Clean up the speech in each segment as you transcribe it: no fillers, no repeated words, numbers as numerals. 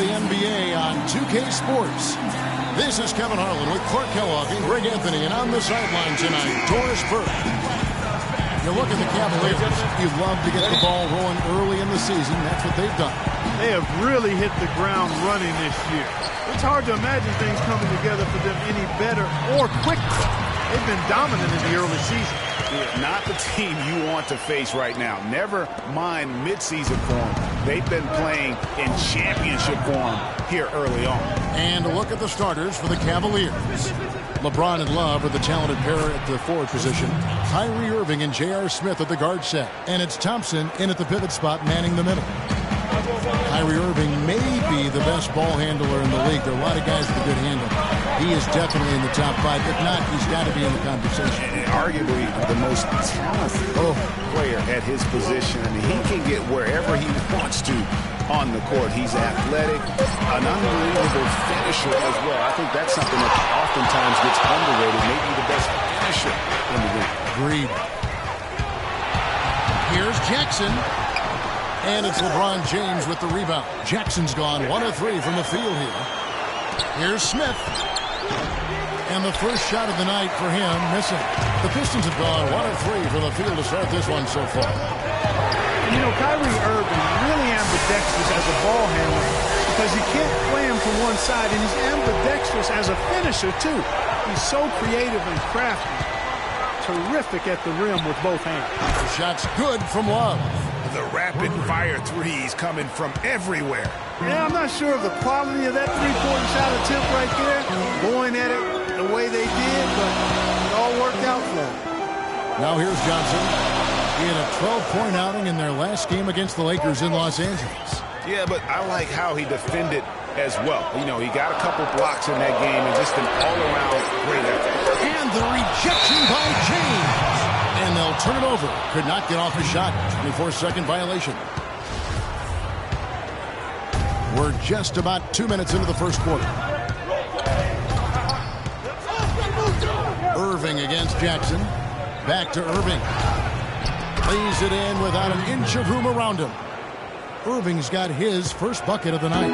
the NBA on 2K Sports. This is Kevin Harlan with Clark Kellogg and Greg Anthony, and on the sideline tonight, Doris Burke. You look at the Cavaliers, you love to get the ball rolling early in the season. That's what they've done. They have really hit the ground running this year. It's hard to imagine things coming together for them any better or quicker. They've been dominant in the early season. Not the team you want to face right now. Never mind midseason form. They've been playing in championship form here early on. And a look at the starters for the Cavaliers. LeBron and Love are the talented pair at the forward position. Kyrie Irving and J.R. Smith at the guard set. And it's Thompson in at the pivot spot manning the middle. Kyrie Irving may be the best ball handler in the league. There are a lot of guys with a good handle. He is definitely in the top 5. If not, he's got to be in the conversation. And arguably the most talented player at his position. I mean, he can get wherever he wants to on the court. He's athletic, an unbelievable finisher as well. I think that's something that oftentimes gets underrated. Maybe the best finisher in the league. Agreed. Here's Jackson. And it's LeBron James with the rebound. Jackson's gone 1 of 3 from the field here. Here's Smith. And the first shot of the night for him, missing. The Pistons have gone 1 of 3 from the field to start this one so far. You know, Kyrie Irving really ambidextrous as a ball handler because you can't play him from one side, and he's ambidextrous as a finisher, too. He's so creative and crafty. Terrific at the rim with both hands. The shot's good from Love. The rapid-fire threes coming from everywhere. Yeah, I'm not sure of the quality of that three-point shot attempt right there, going at it the way they did, but it all worked out for them. Now here's Johnson. He had a 12-point outing in their last game against the Lakers in Los Angeles. Yeah, but I like how he defended as well. You know, he got a couple blocks in that game and just an all-around great effort. And the rejection by James. And they'll turn it over. Could not get off his shot. 24-second violation. We're just about 2 minutes into the first quarter. Irving against Jackson. Back to Irving. Lays it in without an inch of room around him. Irving's got his first bucket of the night.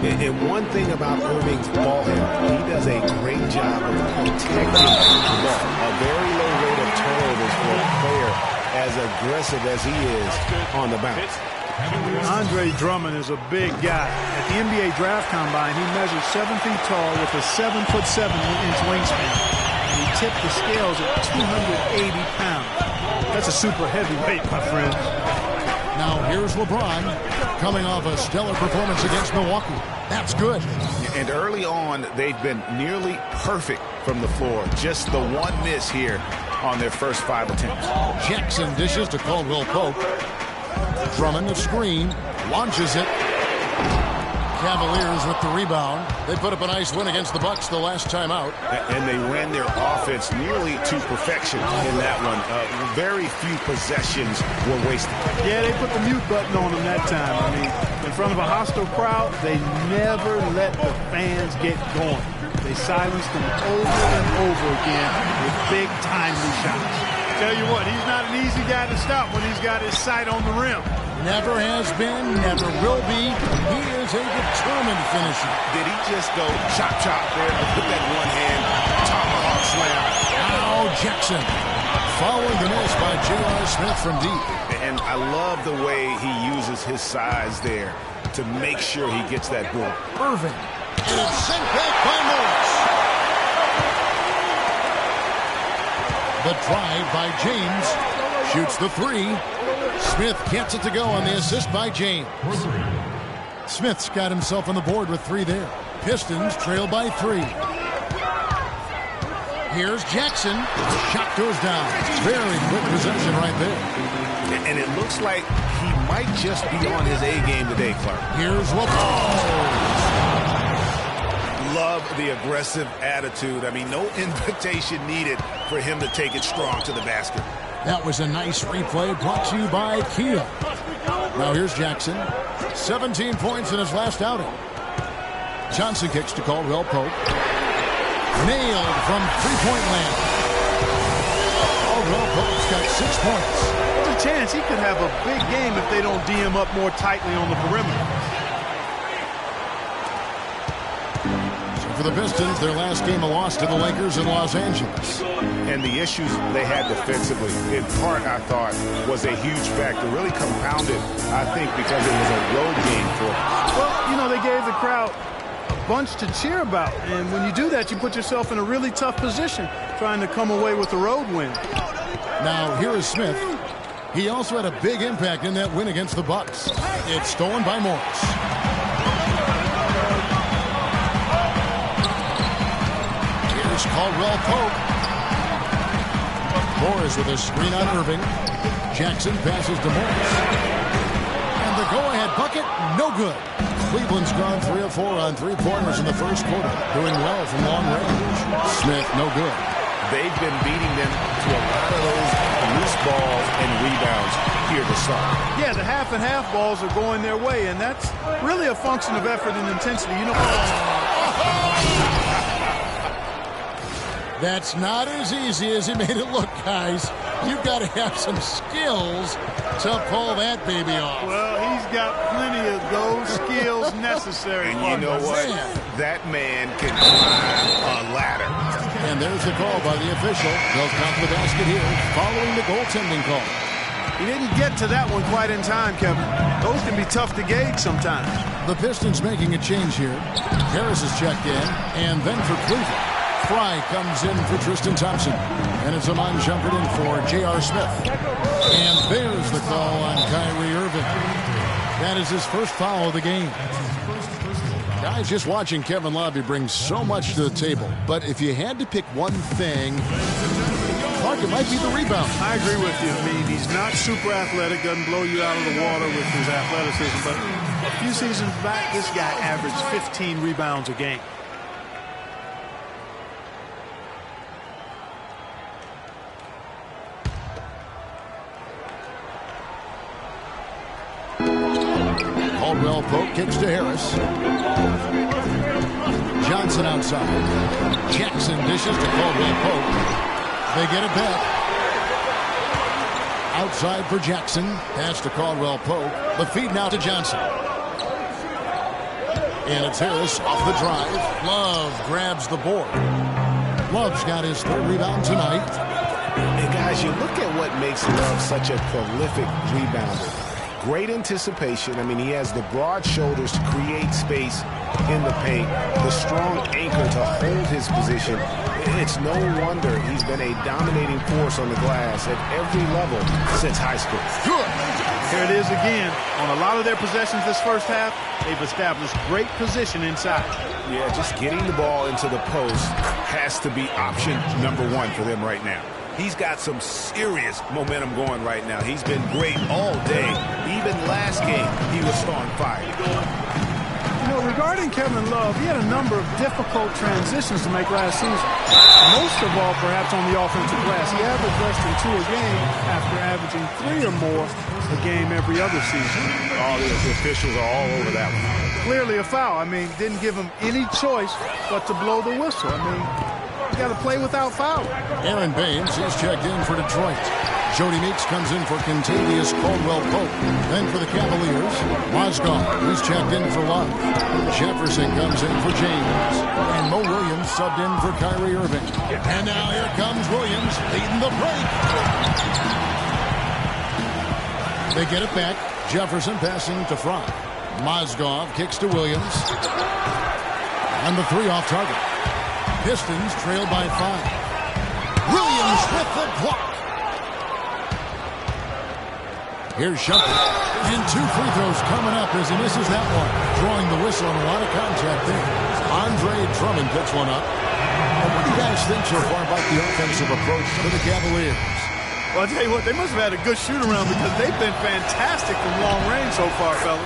And one thing about Irving's ball handling, he does a great job of protecting the ball. A very low rate of turnovers for a player as aggressive as he is on the bounce. Andre Drummond is a big guy. At the NBA Draft Combine, he measures 7 feet tall with a 7'7" wingspan. And he tipped the scales at 280 pounds. That's a super heavyweight, my friend. Now here's LeBron coming off a stellar performance against Milwaukee. That's good. And early on, they've been nearly perfect from the floor. Just the one miss here on their first 5 attempts. Jackson dishes to Caldwell Pope. Drummond the screen, launches it. Cavaliers with the rebound. They put up a nice win against the Bucks the last time out. And they ran their offense nearly to perfection in that one. Very few possessions were wasted. Yeah, they put the mute button on them that time. I mean, in front of a hostile crowd, they never let the fans get going. They silenced them over and over again with big timely shots. Tell you what, he's not an easy guy to stop when he's got his sight on the rim. Never has been, never will be. He is a determined finisher. Did he just go chop there with that one hand tomahawk slam? Now Jackson following the miss by J.R. Smith from deep. And I love the way he uses his size there to make sure he gets that ball. Irving. And it's sent back by Morris. The drive by James. Shoots the 3. Smith gets it to go on the assist by James. Smith's got himself on the board with 3 there. Pistons trail by 3. Here's Jackson. Shot goes down. Very quick possession right there. And it looks like he might just be on his A game today, Clark. Here's LeBron. Love the aggressive attitude. I mean, no invitation needed for him to take it strong to the basket. That was a nice replay brought to you by Kia. Now here's Jackson. 17 points in his last outing. Johnson kicks to Caldwell Pope. Nailed from three-point land. Caldwell Pope's got 6 points. There's a chance he could have a big game if they don't D him up more tightly on the perimeter. for the Pistons. Their last game a loss to the Lakers in Los Angeles. And the issues they had defensively, in part, I thought, was a huge factor. Really compounded, I think, because it was a road game for them. Well, you know, they gave the crowd a bunch to cheer about. And when you do that, you put yourself in a really tough position trying to come away with the road win. Now, here is Smith. He also had a big impact in that win against the Bucks. It's stolen by Morris. Here's Caldwell Pope. Morris with a screen on Irving. Jackson passes to Morris. And the go-ahead bucket, no good. Cleveland's gone 3 of 4 on three-pointers in the first quarter, doing well from long range. Smith, no good. They've been beating them to a lot of those loose balls and rebounds here to start. Yeah, the half-and-half balls are going their way, and that's really a function of effort and intensity. You know, that's not as easy as he made it look, guys. You've got to have some skills to pull that baby off. well, he's got plenty of those skills necessary. And you know what? That man can climb a ladder. And there's the call by the official. They'll count the basket here following the goaltending call. He didn't get to that one quite in time, Kevin. Those can be tough to gauge sometimes. The Pistons making a change here. Harris is checked in, and then for Cleveland, Fry comes in for Tristan Thompson. And it's a man jumper in for J.R. Smith. And there's the call on Kyrie Irving. That is his first foul of the game. Guys, just watching Kevin Love, he brings so much to the table. But if you had to pick one thing, Clark, it might be the rebound. I agree with you. I mean, he's not super athletic, doesn't blow you out of the water with his athleticism. But a few seasons back, this guy averaged 15 rebounds a game. Caldwell Pope kicks to Harris. Johnson outside. Jackson dishes to Caldwell Pope. They get it back. Outside for Jackson. Pass to Caldwell Pope. The feed now to Johnson. And it's Harris off the drive. Love grabs the board. Love's got his third rebound tonight. And guys, you look at what makes Love such a prolific rebounder. Great anticipation. I mean, he has the broad shoulders to create space in the paint, the strong anchor to hold his position. It's no wonder he's been a dominating force on the glass at every level since high school. Good. Here it is again. On a lot of their possessions this first half, they've established great position inside. Yeah, just getting the ball into the post has to be option number one for them right now. He's got some serious momentum going right now. He's been great all day. Even last game, he was on fire. You know, regarding Kevin Love, he had a number of difficult transitions to make last season. Most of all, perhaps, on the offensive glass. He averaged less than 2 a game after averaging 3 or more a game every other season. All the officials are all over that one. Clearly a foul. I mean, didn't give him any choice but to blow the whistle. I mean, you got to play without foul. Aaron Baines, he's checked in for Detroit. Jody Meeks comes in for Contavious Caldwell-Pope. Then for the Cavaliers, Mozgov, he's checked in for Love. Jefferson comes in for James. And Mo Williams subbed in for Kyrie Irving. And now here comes Williams leading the break. They get it back. Jefferson passing to Fry. Mozgov kicks to Williams. And the 3 off target. Pistons trail by 5. Williams with the block. Here's Shumpert. And 2 free throws coming up as he misses that one. Drawing the whistle and a lot of contact there. Andre Drummond picks one up. And what do you guys think so far about the offensive approach to the Cavaliers? Well, I'll tell you what, they must have had a good shoot-around because they've been fantastic from long range so far, fellas.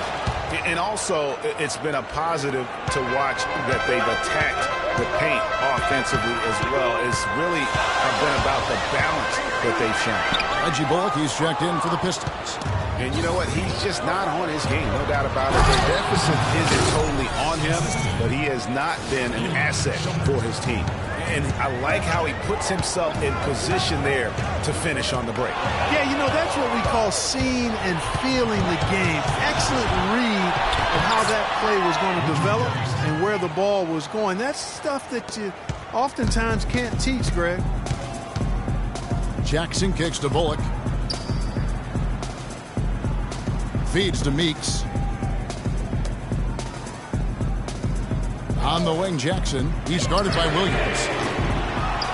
And also, it's been a positive to watch that they've attacked the paint offensively as well. It's really been about the balance that they've shown. Reggie Bullock, he's checked in for the Pistons. And you know what? He's just not on his game, no doubt about it. The deficit isn't totally on on him, but he has not been an asset for his team. And I like how he puts himself in position there to finish on the break. Yeah, you know, that's what we call seeing and feeling the game. Excellent read of how that play was going to develop and where the ball was going. That's stuff that you oftentimes can't teach, Greg. Jackson kicks to Bullock. Feeds to Meeks. On the wing, Jackson. He's guarded by Williams.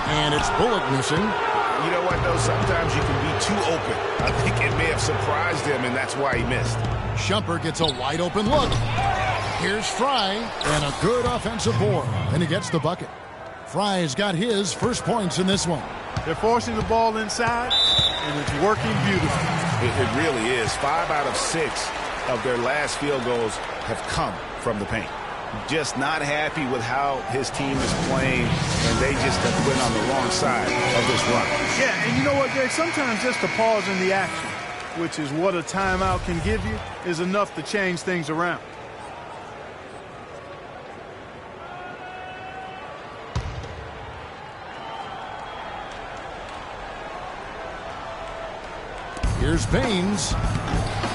And it's Bullock missing. You know what, though? Sometimes you can be too open. I think it may have surprised him, and that's why he missed. Shumpert gets a wide open look. Here's Fry, and a good offensive board. And he gets the bucket. Fry's got his first points in this one. They're forcing the ball inside, and it's working beautifully. It really is. 5 out of 6 of their last field goals have come from the paint. Just not happy with how his team is playing, and they just have been on the wrong side of this run. Yeah, and you know what, Greg? Sometimes just a pause in the action, which is what a timeout can give you, is enough to change things around. Here's Baines.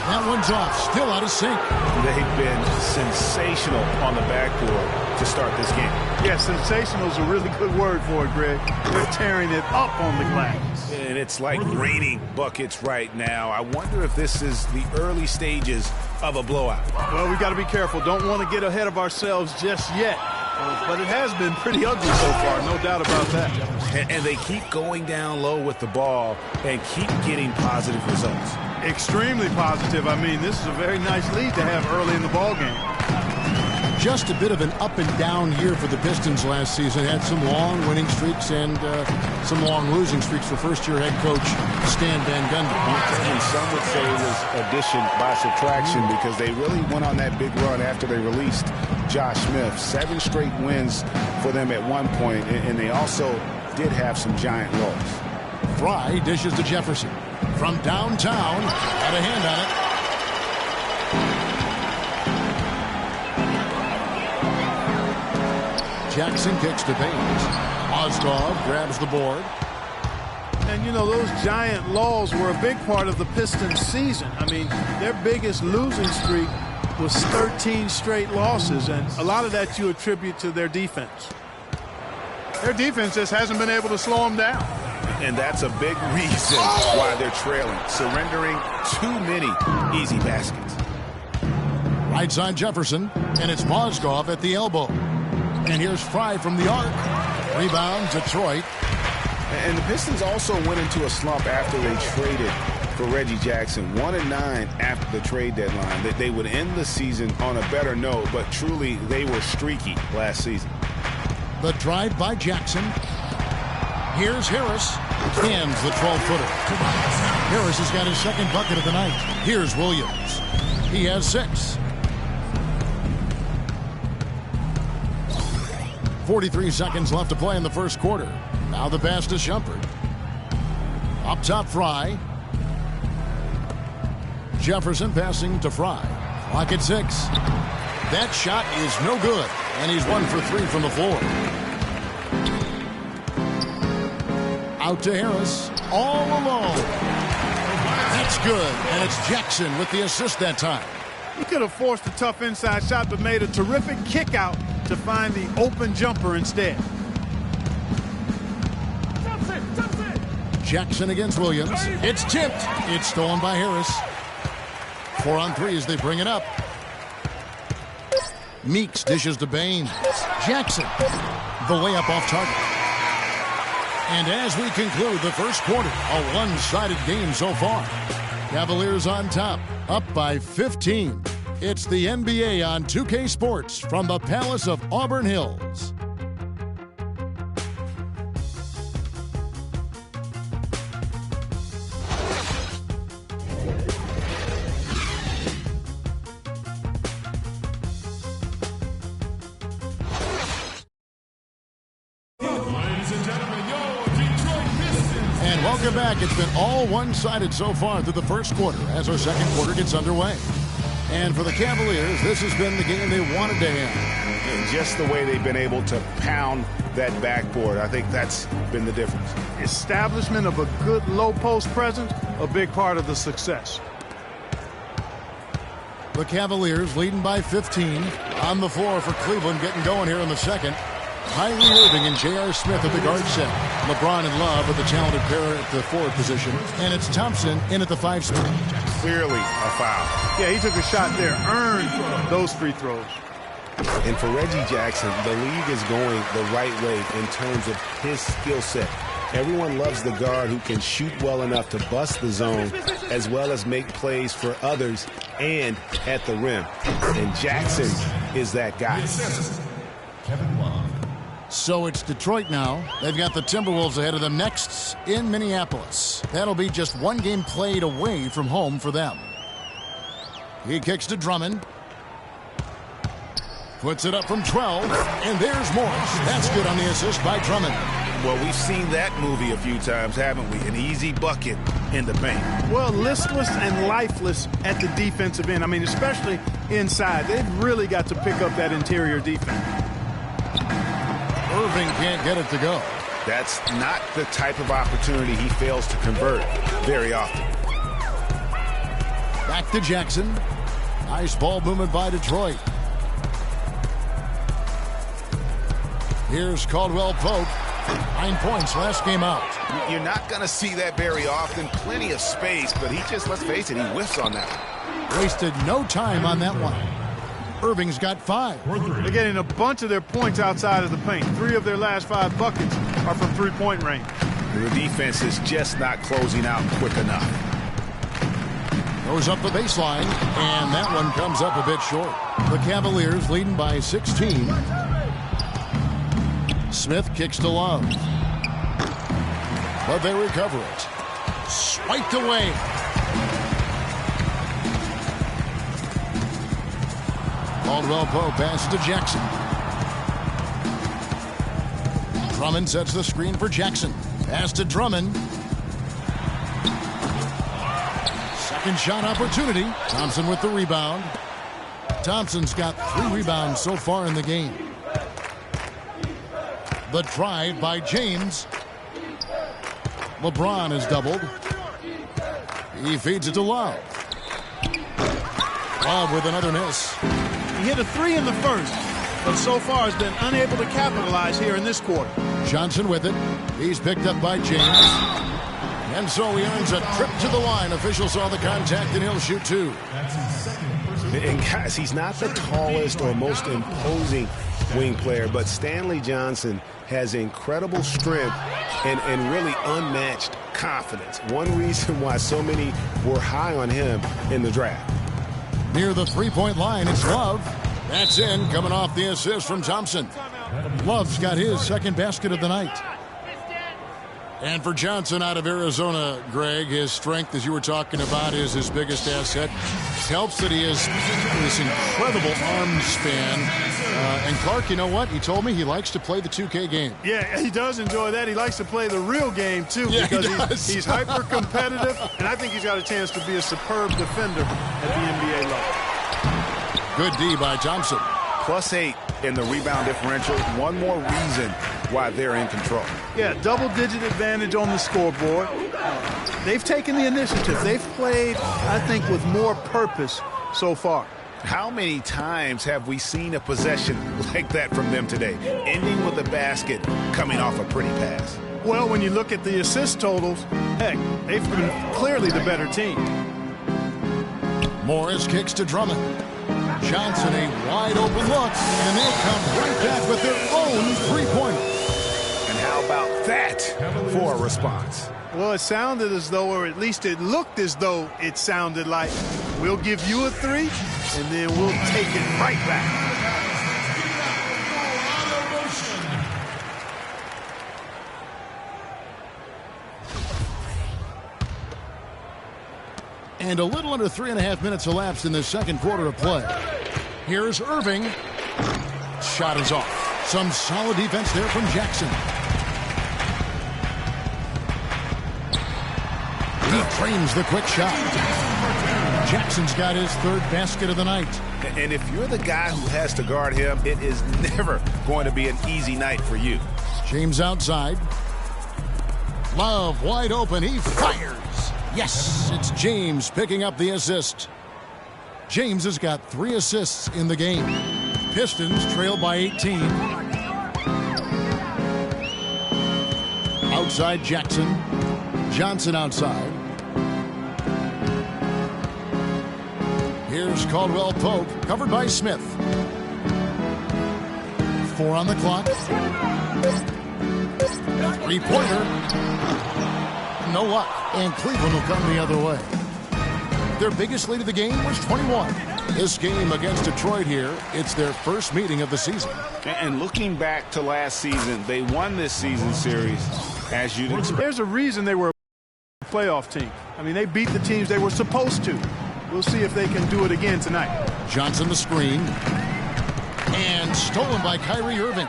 That one's off. Still out of sync. They've been sensational on the backboard to start this game. Yeah, sensational is a really good word for it, Greg. They're tearing it up on the glass. And it's like raining buckets right now. I wonder if this is the early stages of a blowout. Well, we got to be careful. Don't want to get ahead of ourselves just yet. But it has been pretty ugly so far, no doubt about that. And they keep going down low with the ball and keep getting positive results. Extremely positive. I mean, this is a very nice lead to have early in the ball game. Just a bit of an up and down year for the Pistons last season. Had some long winning streaks and some long losing streaks for first-year head coach Stan Van Gundy. And some would say it was addition by subtraction because they really went on that big run after they released Josh Smith. 7 straight wins for them at one point, and they also did have some giant lows. Fry dishes to Jefferson. From downtown, got a hand on it. Jackson kicks to Baines. Mozgov grabs the board. And, you know, those giant lulls were a big part of the Pistons' season. I mean, their biggest losing streak was 13 straight losses, and a lot of that you attribute to their defense. Their defense just hasn't been able to slow them down. And that's a big reason why they're trailing, surrendering too many easy baskets. Right side Jefferson, and it's Mozgov at the elbow. And here's Fry from the arc. Rebound, Detroit. And the Pistons also went into a slump after they traded for Reggie Jackson. 1-9 after the trade deadline. That they would end the season on a better note, but truly they were streaky last season. The drive by Jackson. Here's Harris. Cans the 12-footer. Harris has got his second bucket of the night. Here's Williams. He has 6. 43 seconds left to play in the first quarter. Now the pass to Shumpert. Up top, Fry. Jefferson passing to Fry. Clock at 6. That shot is no good, and he's 1 for 3 from the floor. Out to Harris, all alone. That's good, and it's Jackson with the assist that time. He could have forced a tough inside shot, but made a terrific kick out to find the open jumper instead. Jackson against Williams. It's tipped. It's stolen by Harris. 4 on 3 as they bring it up. Meeks dishes to Baines. Jackson, the layup off target. And as we conclude the first quarter, a one-sided game so far. Cavaliers on top, up by 15. It's the NBA on 2K Sports from the Palace of Auburn Hills. And welcome back. It's been all one-sided so far through the first quarter as our second quarter gets underway. And for the Cavaliers, this has been the game they wanted to have. And just the way they've been able to pound that backboard, I think that's been the difference. Establishment of a good low post presence, a big part of the success. The Cavaliers leading by 15. On the floor for Cleveland, getting going here in the second. Kyrie Irving and J.R. Smith at the guard set. LeBron and Love with the talented pair at the forward position. And it's Thompson in at the 5 spot. Clearly a foul. Yeah, he took a shot there, earned those free throws. And for Reggie Jackson, the league is going the right way in terms of his skill set. Everyone loves the guard who can shoot well enough to bust the zone as well as make plays for others and at the rim. And Jackson is that guy. So it's Detroit now. They've got the Timberwolves ahead of them next in Minneapolis. That'll be just one game played away from home for them. He kicks to Drummond. Puts it up from 12. And there's Morris. That's good on the assist by Drummond. Well, we've seen that movie a few times, haven't we? An easy bucket in the paint. Well, listless and lifeless at the defensive end. I mean, especially inside. They've really got to pick up that interior defense. Irving can't get it to go. That's not the type of opportunity he fails to convert very often. Back to Jackson. Nice ball movement by Detroit. Here's Caldwell Pope. 9 points last game out. You're not going to see that very often. Plenty of space, but he just, let's face it, he whiffs on that one. Wasted no time on that one. Irving's got 5. They're getting a bunch of their points outside of the paint. 3 of their last 5 buckets are from three-point range. The defense is just not closing out quick enough. Goes up the baseline, and that one comes up a bit short. The Cavaliers leading by 16. Smith kicks to Love. But they recover it. Swiped away. Caldwell Pope passes to Jackson. Drummond sets the screen for Jackson. Pass to Drummond. Second shot opportunity. Thompson with the rebound. Thompson's got 3 rebounds so far in the game. The drive by James. LeBron is doubled. He feeds it to Love. Love with another miss. He hit a 3 in the first, but so far has been unable to capitalize here in this quarter. Johnson with it. He's picked up by James. And so he earns a trip to the line. Officials saw the contact, and he'll shoot 2. And guys, he's not the tallest or most imposing wing player, but Stanley Johnson has incredible strength and really unmatched confidence. One reason why so many were high on him in the draft. Near the three-point line, it's Love. That's in, coming off the assist from Thompson. Love's got his second basket of the night. And for Johnson out of Arizona, Greg, his strength, as you were talking about, is his biggest asset. It helps that he has this incredible arm span. And Clark, you know what? He told me he likes to play the 2K game. Yeah, he does enjoy that. He likes to play the real game, too, yeah, because he's hyper-competitive, and I think he's got a chance to be a superb defender at the NBA level. Good D by Thompson. +8 in the rebound differential. One more reason why they're in control. Yeah, double-digit advantage on the scoreboard. They've taken the initiative. They've played, I think, with more purpose so far. How many times have we seen a possession like that from them today, ending with a basket coming off a pretty pass? Well, when you look at the assist totals, heck, they've been clearly the better team. Morris kicks to Drummond. Johnson, a wide open look, and they come right back with their own three-pointer. And how about that for a response? Well, it sounded as though, or at least it looked as though it sounded like, we'll give you a 3, and then we'll take it right back. And a little under 3.5 minutes elapsed in the second quarter of play. Here's Irving. Shot is off. Some solid defense there from Jackson. He frames the quick shot. Jackson's got his third basket of the night. And if you're the guy who has to guard him, it is never going to be an easy night for you. James outside. Love wide open. He fires. Yes, it's James picking up the assist. James has got 3 assists in the game. Pistons trail by 18. Outside Jackson. Johnson outside. Here's Caldwell Pope, covered by Smith. 4 on the clock. 3-pointer. No luck, and Cleveland will come the other way. Their biggest lead of the game was 21. This game against Detroit here, it's their first meeting of the season. And looking back to last season, they won this season series as you'd expect. There's a reason they were a playoff team. I mean, they beat the teams they were supposed to. We'll see if they can do it again tonight. Johnson the screen. And stolen by Kyrie Irving.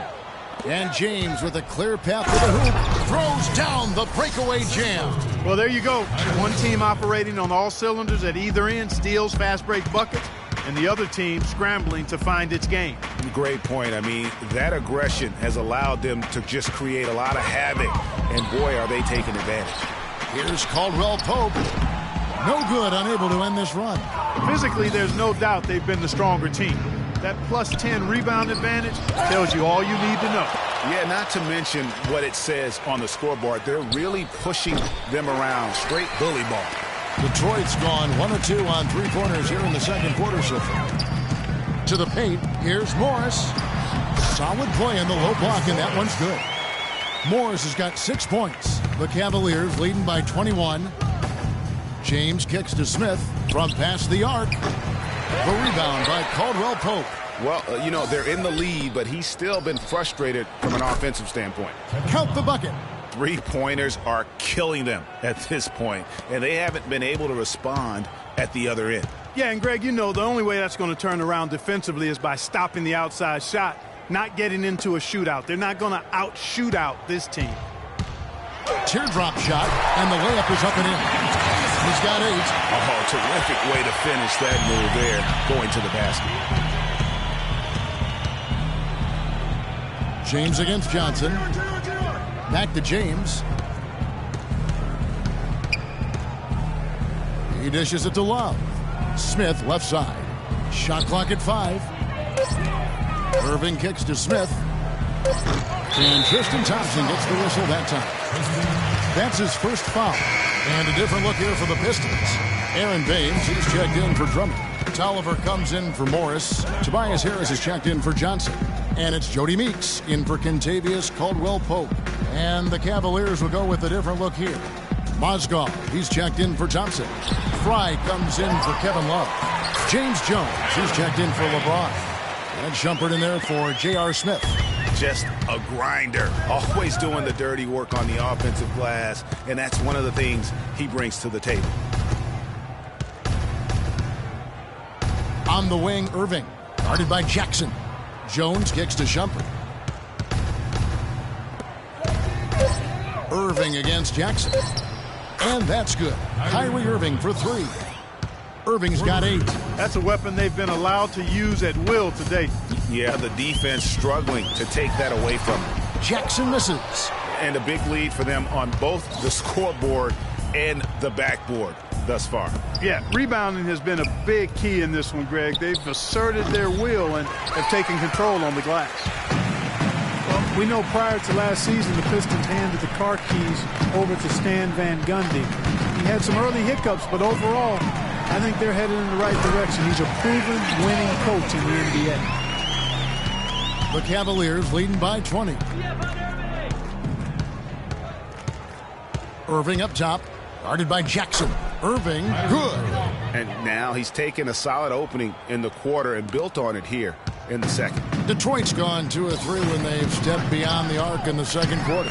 And James with a clear path to the hoop. Throws down the breakaway jam. Well, there you go. One team operating on all cylinders at either end, steals, fast break buckets, and the other team scrambling to find its game. Great point. I mean, that aggression has allowed them to just create a lot of havoc. And boy, are they taking advantage. Here's Caldwell Pope. No good, unable to end this run. Physically, there's no doubt they've been the stronger team. That plus 10 rebound advantage tells you all you need to know. Yeah, not to mention what it says on the scoreboard. They're really pushing them around. Straight bully ball. Detroit's gone 1 of 2 on 3-pointers here in the second quarter so far. To the paint, here's Morris. Solid play in the low block, and that one's good. Morris has got 6 points. The Cavaliers leading by 21. James kicks to Smith from past the arc. The rebound by Caldwell Pope. Well, you know, they're in the lead, but he's still been frustrated from an offensive standpoint. Count the bucket. 3-pointers are killing them at this point, and they haven't been able to respond at the other end. Yeah, and Greg, you know, the only way that's going to turn around defensively is by stopping the outside shot, not getting into a shootout. They're not going to out-shoot out this team. Teardrop shot, and the layup is up and in. He's got 8. Oh, terrific way to finish that move there, going to the basket. James against Johnson. Back to James. He dishes it to Love. Smith left side. Shot clock at 5. Irving kicks to Smith. And Tristan Thompson gets the whistle that time. That's his first foul. And a different look here for the Pistons. Aaron Baines, he's checked in for Drummond. Tolliver comes in for Morris. Tobias Harris is checked in for Johnson. And it's Jody Meeks in for Kentavious Caldwell-Pope. And the Cavaliers will go with a different look here. Mozgov, he's checked in for Thompson. Fry comes in for Kevin Love. James Jones, he's checked in for LeBron. And Shumpert in there for J.R. Smith. Just a grinder, always doing the dirty work on the offensive glass, and that's one of the things he brings to the table. On the wing, Irving, guarded by Jackson. Jones kicks to Shumpert. Irving against Jackson. And that's good. Kyrie Irving for 3. Irving's got 8. That's a weapon they've been allowed to use at will today. Yeah, the defense struggling to take that away from them. Jackson misses. And a big lead for them on both the scoreboard and the backboard thus far. Yeah, rebounding has been a big key in this one, Greg. They've asserted their will and have taken control on the glass. Well, we know prior to last season, the Pistons handed the car keys over to Stan Van Gundy. He had some early hiccups, but overall, I think they're headed in the right direction. He's a proven winning coach in the NBA. The Cavaliers leading by 20. Irving up top, guarded by Jackson. Irving, good. And now he's taken a solid opening in the quarter and built on it here in the second. Detroit's gone 2 of 3 when they've stepped beyond the arc in the second quarter.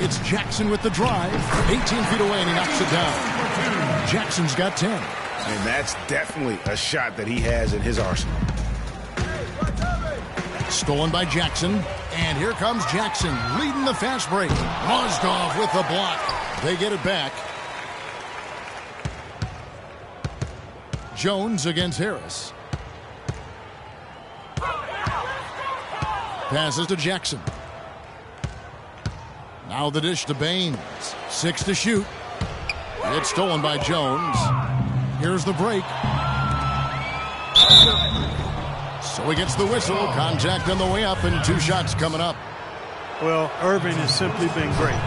It's Jackson with the drive. 18 feet away, and he knocks it down. Jackson's got 10. And that's definitely a shot that he has in his arsenal. Stolen by Jackson. And here comes Jackson leading the fast break. Mozgov with the block. They get it back. Jones against Harris. Passes to Jackson. Now the dish to Baines. 6 to shoot. It's stolen by Jones. Here's the break. So he gets the whistle. Contact on the way up and 2 shots coming up. Well, Irving has simply been great.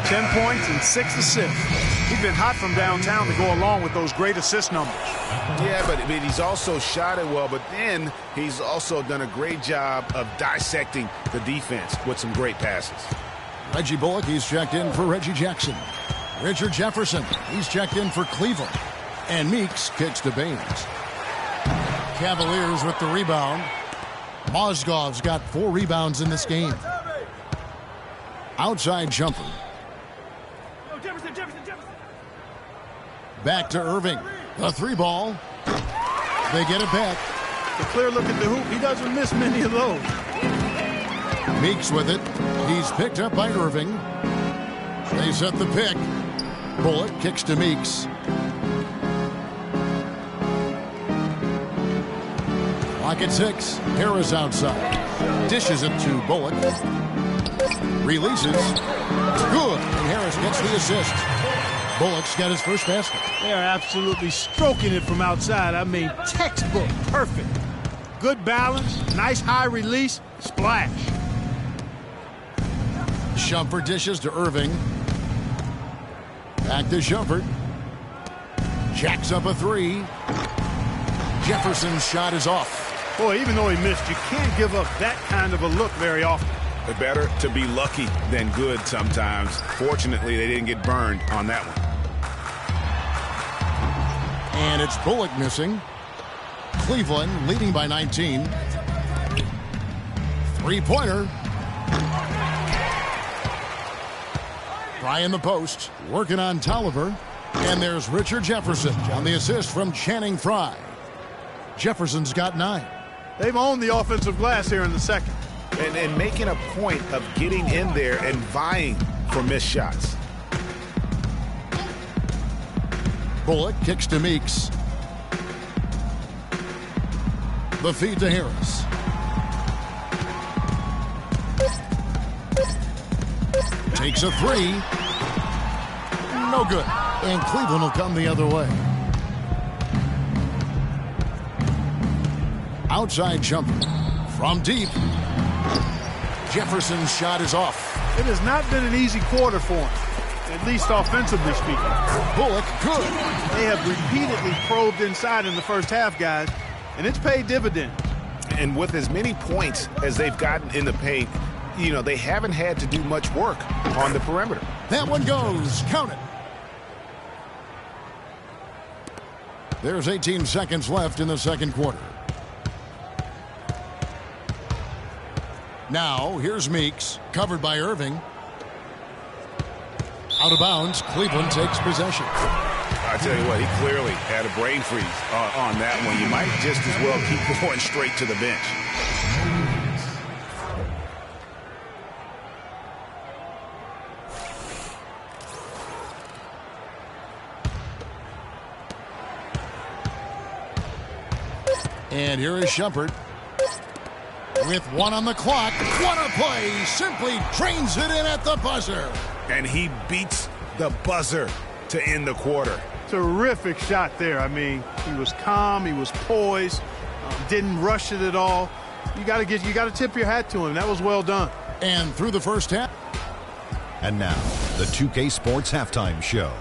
10 points and 6 assists. He's been hot from downtown to go along with those great assist numbers. Yeah, but he's also shot it well, but then he's also done a great job of dissecting the defense with some great passes. Reggie Bullock, he's checked in for Reggie Jackson. Richard Jefferson, he's checked in for Cleveland. And Meeks kicks to Baines. Cavaliers with the rebound. Mozgov's got 4 rebounds in this game. Outside jumper. Back to Irving. A 3-ball. They get it back. A clear look at the hoop. He doesn't miss many of those. Meeks with it. He's picked up by Irving. They set the pick. Bullock kicks to Meeks. Clock at 6. Harris outside. Dishes it to Bullock. Releases. Good. And Harris gets the assist. Bullock's got his first basket. They are absolutely stroking it from outside. I mean, textbook perfect. Good balance, nice high release, splash. Shumpert dishes to Irving. Back to Shumpert. Jacks up a 3. Jefferson's shot is off. Boy, even though he missed, you can't give up that kind of a look very often. It's better to be lucky than good sometimes. Fortunately, they didn't get burned on that one. And it's Bullock missing. Cleveland leading by 19. 3-pointer. Fry in the post. Working on Tolliver. And there's Richard Jefferson on the assist from Channing Frye. Jefferson's got 9. They've owned the offensive glass here in the second. And making a point of getting in there and vying for missed shots. Bullock kicks to Meeks. The feed to Harris. Takes a 3. No good. And Cleveland will come the other way. Outside jumper. From deep. Jefferson's shot is off. It has not been an easy quarter for him, at least offensively speaking. Bullock, good. They have repeatedly probed inside in the first half, guys, and it's paid dividends. And with as many points as they've gotten in the paint, you know, they haven't had to do much work on the perimeter. That one goes. Count it. There's 18 seconds left in the second quarter. Now, here's Meeks, covered by Irving. Out of bounds, Cleveland takes possession. I tell you what, he clearly had a brain freeze on that one. You might just as well keep going straight to the bench. And here is Shumpert. With 1 on the clock, what a play! Simply drains it in at the buzzer. And he beats the buzzer to end the quarter. Terrific shot there. I mean, he was calm, he was poised, didn't rush it at all. You got to tip your hat to him. That was well done. And through the first half. And now, the 2K Sports Halftime Show.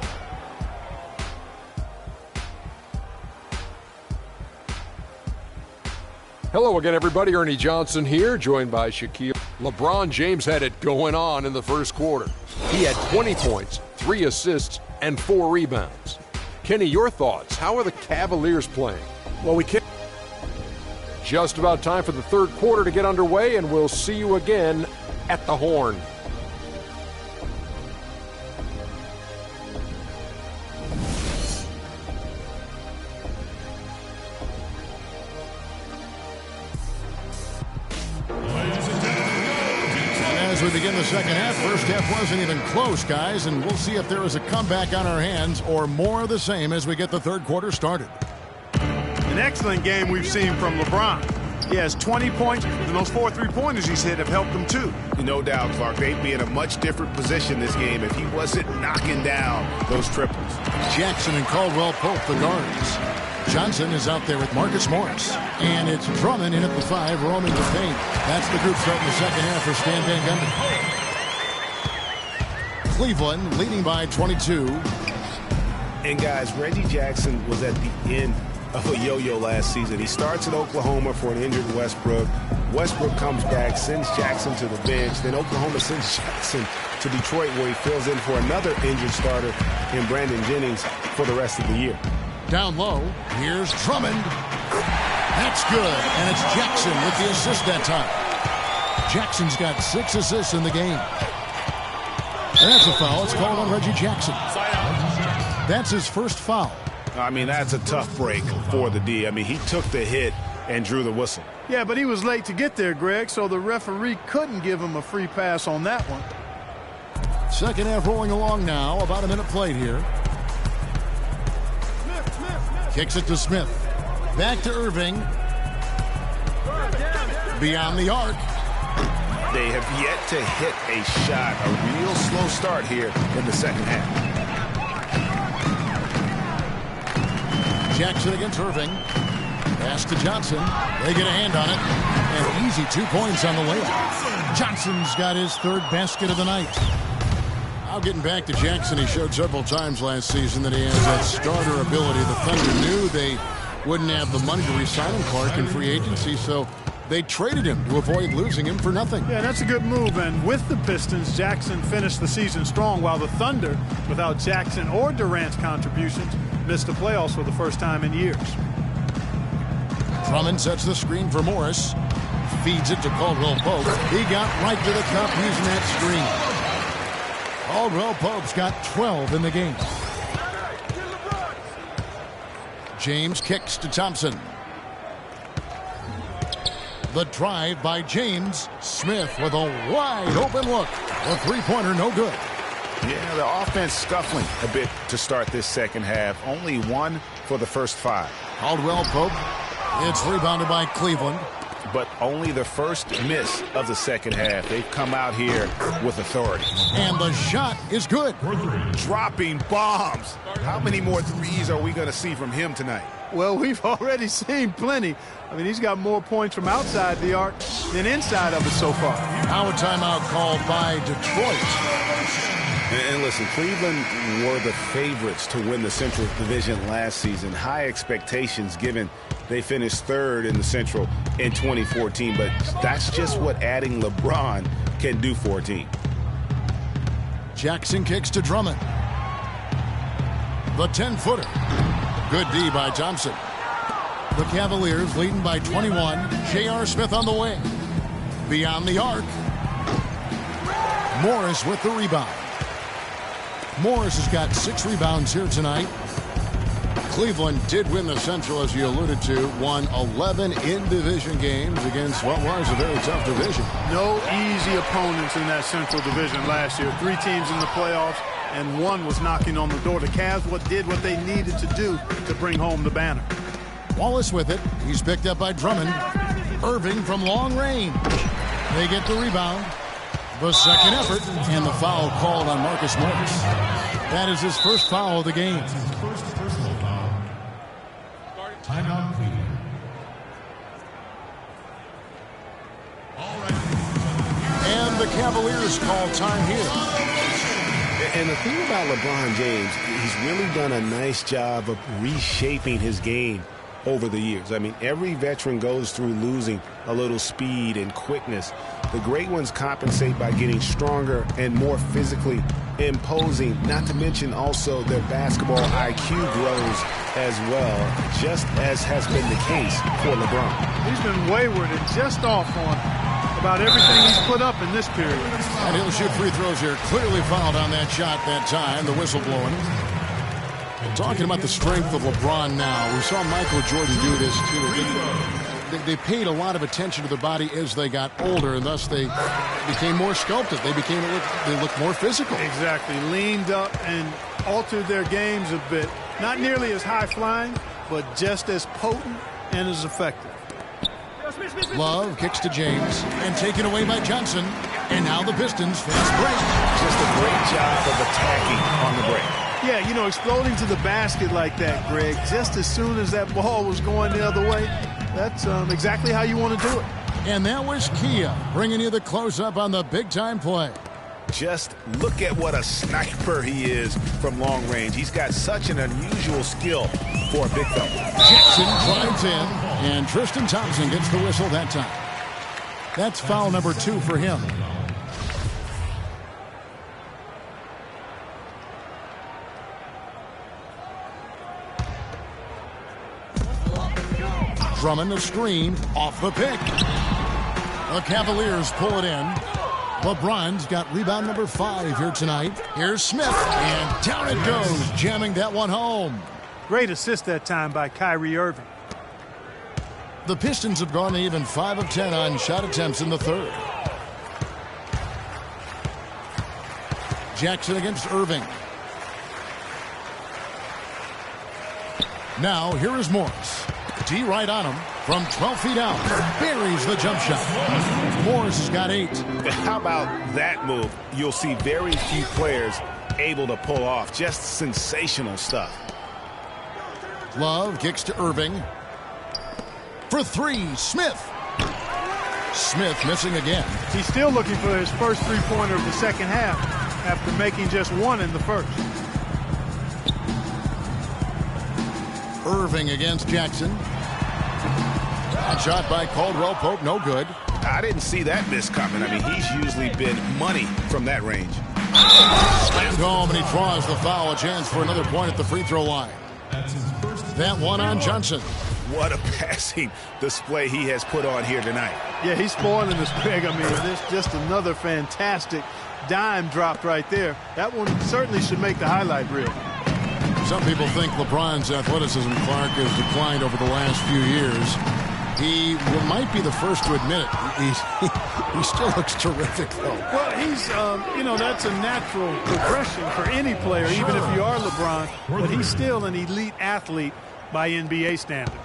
Hello again, everybody. Ernie Johnson here, joined by Shaquille. LeBron James had it going on in the first quarter. He had 20 points, 3 assists, and 4 rebounds. Kenny, your thoughts? How are the Cavaliers playing? Well, we can't. Just about time for the third quarter to get underway, and we'll see you again at the Horn. As we begin the second half, first half wasn't even close, guys, and we'll see if there is a comeback on our hands or more of the same as we get the third quarter started. An excellent game we've seen from LeBron. He has 20 points, and those 4 3-pointers he's hit have helped him too. No doubt, Clark. They'd be in a much different position this game if he wasn't knocking down those triples. Jackson and Caldwell Pope, the guards. Johnson is out there with Marcus Morris. And it's Drummond in at the 5, roaming the paint. That's the group starting the second half for Stan Van Gundy. Cleveland leading by 22. And guys, Reggie Jackson was at the end of a yo-yo last season. He starts at Oklahoma for an injured Westbrook. Westbrook comes back, sends Jackson to the bench. Then Oklahoma sends Jackson to Detroit, where he fills in for another injured starter in Brandon Jennings for the rest of the year. Down low, here's Drummond. That's good, and it's Jackson with the assist that time. Jackson's got 6 assists in the game. And that's a foul. It's called on Reggie Jackson. That's his first foul. I mean, that's a tough break for the D. I mean, he took the hit and drew the whistle. Yeah, but he was late to get there, Greg, so the referee couldn't give him a free pass on that one. Second half rolling along now. About a minute played here. Kicks it to Smith. Back to Irving. Beyond the arc. They have yet to hit a shot. A real slow start here in the second half. Jackson against Irving. Pass to Johnson. They get a hand on it. And easy 2 points on the layup. Johnson's got his 3rd basket of the night. Now getting back to Jackson, he showed several times last season that he has that starter ability. The Thunder knew they wouldn't have the money to re-sign him, Clark, in free agency, so they traded him to avoid losing him for nothing. Yeah, that's a good move. And with the Pistons, Jackson finished the season strong, while the Thunder, without Jackson or Durant's contributions, missed the playoffs for the first time in years. Drummond sets the screen for Morris. Feeds it to Caldwell Pope. He got right to the cup using that screen. Caldwell Pope's got 12 in the game. James kicks to Thompson. The drive by James. Smith with a wide open look. The three-pointer no good. Yeah, the offense scuffling a bit to start this second half. Only 1 for the first 5. Caldwell Pope. It's rebounded by Cleveland. But only the first miss of the second half. They've come out here with authority. And the shot is good. Dropping bombs. How many more threes are we going to see from him tonight? Well, we've already seen plenty. I mean, he's got more points from outside the arc than inside of it so far. Now a timeout called by Detroit. And listen, Cleveland were the favorites to win the Central Division last season. High expectations given they finished 3rd in the Central in 2014. But that's just what adding LeBron can do for a team. Jackson kicks to Drummond. The 10-footer. Good D by Thompson. The Cavaliers leading by 21. J.R. Smith on the wing. Beyond the arc. Morris with the rebound. Morris has got 6 rebounds here tonight. Cleveland did win the Central, as you alluded to. Won 11 in-division games against what was a very tough division. No easy opponents in that Central Division last year. 3 teams in the playoffs, and 1 was knocking on the door. The Cavs did what they needed to do to bring home the banner. Wallace with it. He's picked up by Drummond. Irving from long range. They get the rebound. The second effort, and the foul called on Marcus Morris. That is his first foul of the game. Timeout, Cleveland. And the Cavaliers call time here. And the thing about LeBron James, he's really done a nice job of reshaping his game over the years. I mean, every veteran goes through losing a little speed and quickness. The great ones compensate by getting stronger and more physically imposing, not to mention also their basketball IQ grows as well, just as has been the case for LeBron. He's been wayward and just off on about everything he's put up in this period. And he'll shoot free throws here. Clearly fouled on that shot that time. The whistle blowing. Talking about the strength of LeBron now. We saw Michael Jordan do this too. They paid a lot of attention to their body as they got older, and thus they became more sculpted. They looked more physical. Exactly. Leaned up and altered their games a bit. Not nearly as high flying, but just as potent and as effective. Love kicks to James and taken away by Johnson. And now the Pistons fast break. Just a great job of attacking on the break. Yeah, you know, exploding to the basket like that, Greg, just as soon as that ball was going the other way, that's exactly how you want to do it. And that was Kia bringing you the close-up on the big-time play. Just look at what a sniper he is from long range. He's got such an unusual skill for a big fella. Jackson drives in, and Tristan Thompson gets the whistle that time. That's foul number 2 for him. Drummond the screen, off the pick. The Cavaliers pull it in. LeBron's got rebound number 5 here tonight. Here's Smith, and down it goes, jamming that one home. Great assist that time by Kyrie Irving. The Pistons have gone even 5 of 10 on shot attempts in the third. Jackson against Irving. Now here is Morris. D right on him from 12 feet out. Buries the jump shot. Morris has got 8. How about that move? You'll see very few players able to pull off. Just sensational stuff. Love kicks to Irving. For 3, Smith. Smith missing again. He's still looking for his first three-pointer of the second half after making just 1 in the first. Irving against Jackson. Shot by Caldwell Pope, no good. I didn't see that miss coming. I mean, he's usually been money from that range. Slammed home, and he draws the foul. A chance for another point at the free throw line. That one on Johnson. What a passing display he has put on here tonight. Yeah, he's spoiling this, Greg. I mean, this just another fantastic dime dropped right there. That one certainly should make the highlight reel. Some people think LeBron's athleticism, Clark, has declined over the last few years. He might be the first to admit it. He still looks terrific, though. Well, he's, that's a natural progression for any player, even if you are LeBron. But he's still an elite athlete by NBA standards.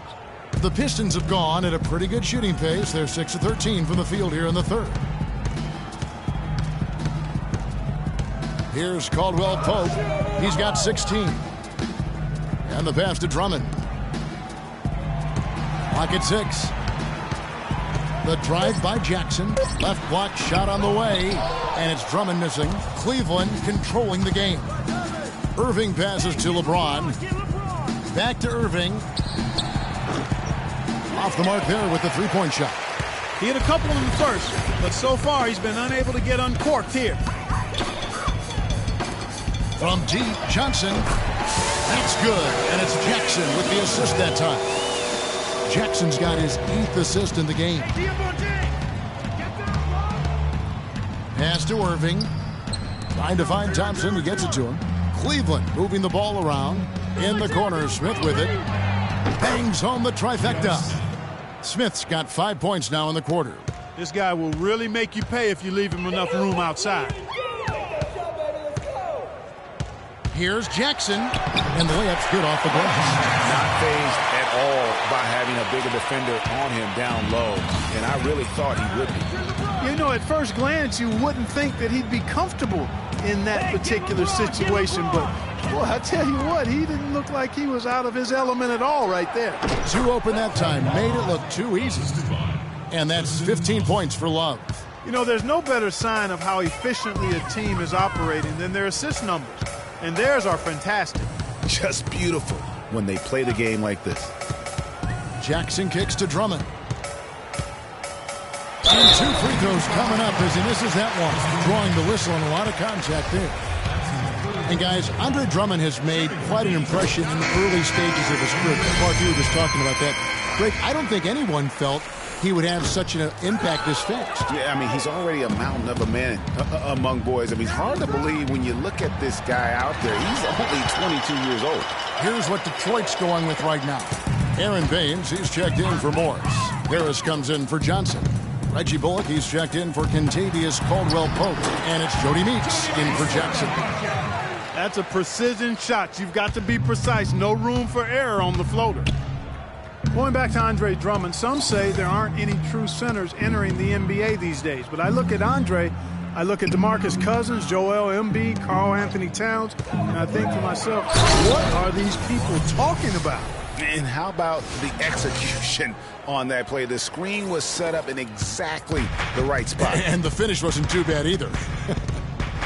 The Pistons have gone at a pretty good shooting pace. They're 6 of 13 from the field here in the third. Here's Caldwell Pope. He's got 16. And the pass to Drummond. Clock at 6. The drive by Jackson. Left block shot on the way. And it's Drummond missing. Cleveland controlling the game. Irving passes to LeBron. Back to Irving. Off the mark there with the three-point shot. He hit a couple in the first, but so far he's been unable to get uncorked here. From deep, Johnson. That's good, and it's Jackson with the assist that time. Jackson's got his 8th assist in the game. Pass to Irving. Trying to find Thompson. He gets it to him. Cleveland moving the ball around. In the corner, Smith with it. Bangs home the trifecta. Smith's got 5 points now in the quarter. This guy will really make you pay if you leave him enough room outside. Here's Jackson, and the layup's good off the glass. Not phased at all by having a bigger defender on him down low, and I really thought he would be. You know, at first glance, you wouldn't think that he'd be comfortable in that particular situation, but boy, I tell you what, he didn't look like he was out of his element at all right there. 2 open that time, made it look too easy. And that's 15 points for Love. You know, there's no better sign of how efficiently a team is operating than their assist numbers. And theirs are fantastic. Just beautiful when they play the game like this. Jackson kicks to Drummond. And 2 free throws coming up as he misses that one. Drawing the whistle and a lot of contact there. And guys, Andre Drummond has made quite an impression in the early stages of his career. Clark, you were just talking about that. Greg, I don't think anyone felt he would have such an impact this fast. Yeah, I mean, he's already a mountain of a man among boys. I mean, it's hard to believe when you look at this guy out there. He's only 22 years old. Here's what Detroit's going with right now. Aaron Baines, he's checked in for Morris. Harris comes in for Johnson. Reggie Bullock, he's checked in for Kentavious Caldwell-Pope. And it's Jody Meeks in for Jackson. That's a precision shot. You've got to be precise. No room for error on the floater. Going back to Andre Drummond, some say there aren't any true centers entering the NBA these days. But I look at Andre, I look at DeMarcus Cousins, Joel Embiid, Karl Anthony Towns, and I think to myself, what are these people talking about? And how about the execution on that play? The screen was set up in exactly the right spot. And the finish wasn't too bad either.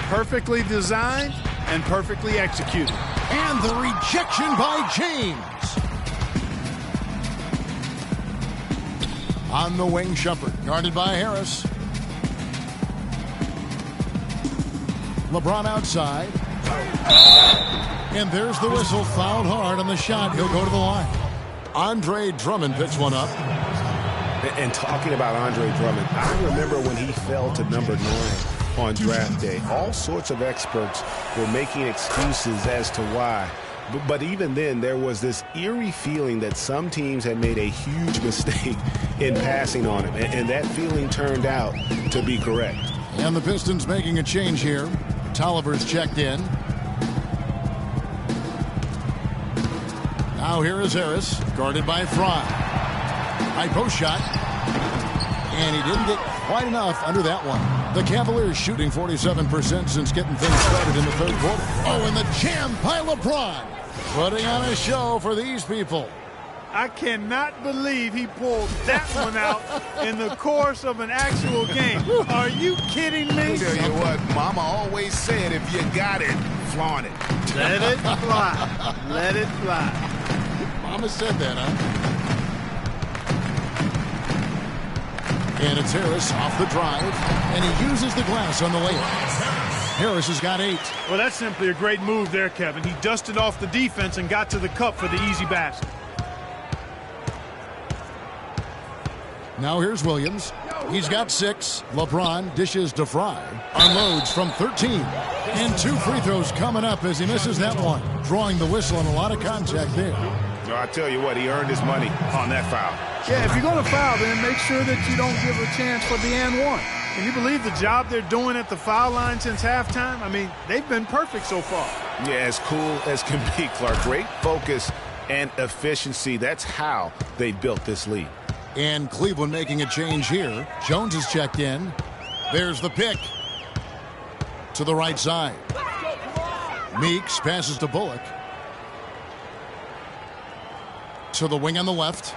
Perfectly designed and perfectly executed. And the rejection by James. On the wing, Shumpert, guarded by Harris. LeBron outside. And there's the whistle, fouled hard on the shot. He'll go to the line. Andre Drummond picks one up. And talking about Andre Drummond, I remember when he fell to number 9 on draft day. All sorts of experts were making excuses as to why. But even then, there was this eerie feeling that some teams had made a huge mistake in passing on him. And that feeling turned out to be correct. And the Pistons making a change here. Tolliver's checked in. Now here is Harris, guarded by Fry. High post shot. And he didn't get quite enough under that one. The Cavaliers shooting 47% since getting things started in the third quarter. Oh, and the jam by LeBron. Putting on a show for these people. I cannot believe he pulled that one out in the course of an actual game. Are you kidding me? I tell you what, Mama always said, if you got it, flaunt it. Let it fly. Let it fly. Mama said that, huh? And it's Harris off the drive, and he uses the glass on the layup. Harris has got 8. Well, that's simply a great move there, Kevin. He dusted off the defense and got to the cup for the easy basket. Now here's Williams. He's got 6. LeBron dishes to Fry. Unloads from 13. And 2 free throws coming up as he misses that one. Drawing the whistle and a lot of contact there. No, I tell you what, he earned his money on that foul. Yeah, if you're going to foul, then make sure that you don't give a chance for the and one. Can you believe the job they're doing at the foul line since halftime? I mean, they've been perfect so far. Yeah, as cool as can be, Clark. Great focus and efficiency. That's how they built this lead. And Cleveland making a change here. Jones is checked in. There's the pick. To the right side. Meeks passes to Bullock. To the wing on the left.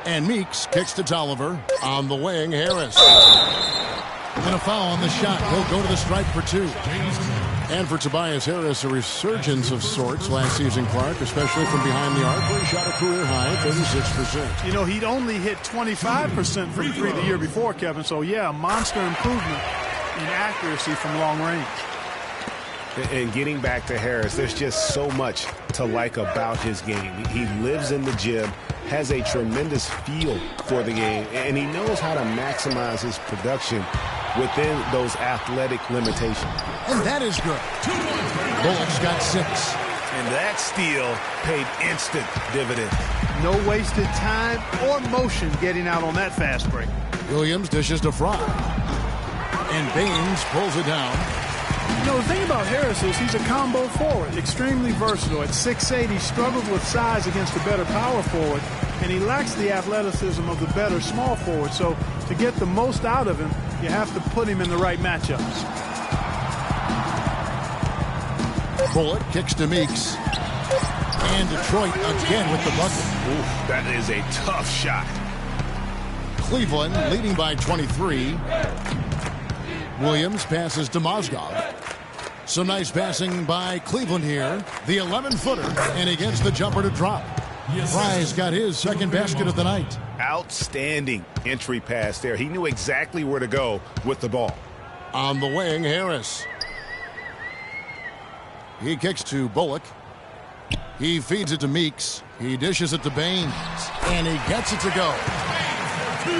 And Meeks kicks to Tolliver. On the wing, Harris. And a foul on the shot. He'll go to the stripe for 2. And for Tobias Harris, a resurgence of sorts last season, Clark, especially from behind the arc, where he shot a career high, 36%. You know, he'd only hit 25% from 3 the year before, Kevin. So, yeah, a monster improvement in accuracy from long range. And getting back to Harris, there's just so much to like about his game. He lives in the gym, has a tremendous feel for the game, and he knows how to maximize his production within those athletic limitations. And that is good. Bullock's got 6. And that steal paid instant dividend. No wasted time or motion getting out on that fast break. Williams dishes to Fry. And Baines pulls it down. You know, the thing about Harris is he's a combo forward, extremely versatile. At 6'8", he struggled with size against a better power forward, and he lacks the athleticism of the better small forward. So to get the most out of him, you have to put him in the right matchups. Bullock kicks to Meeks. And Detroit again with the bucket. Ooh, that is a tough shot. Cleveland leading by 23. Williams passes to Mozgov. Some nice passing by Cleveland here. The 11-footer, and he gets the jumper to drop. Fry's got his second basket of the night. Outstanding entry pass there. He knew exactly where to go with the ball. On the wing, Harris. He kicks to Bullock. He feeds it to Meeks. He dishes it to Baines. And he gets it to go.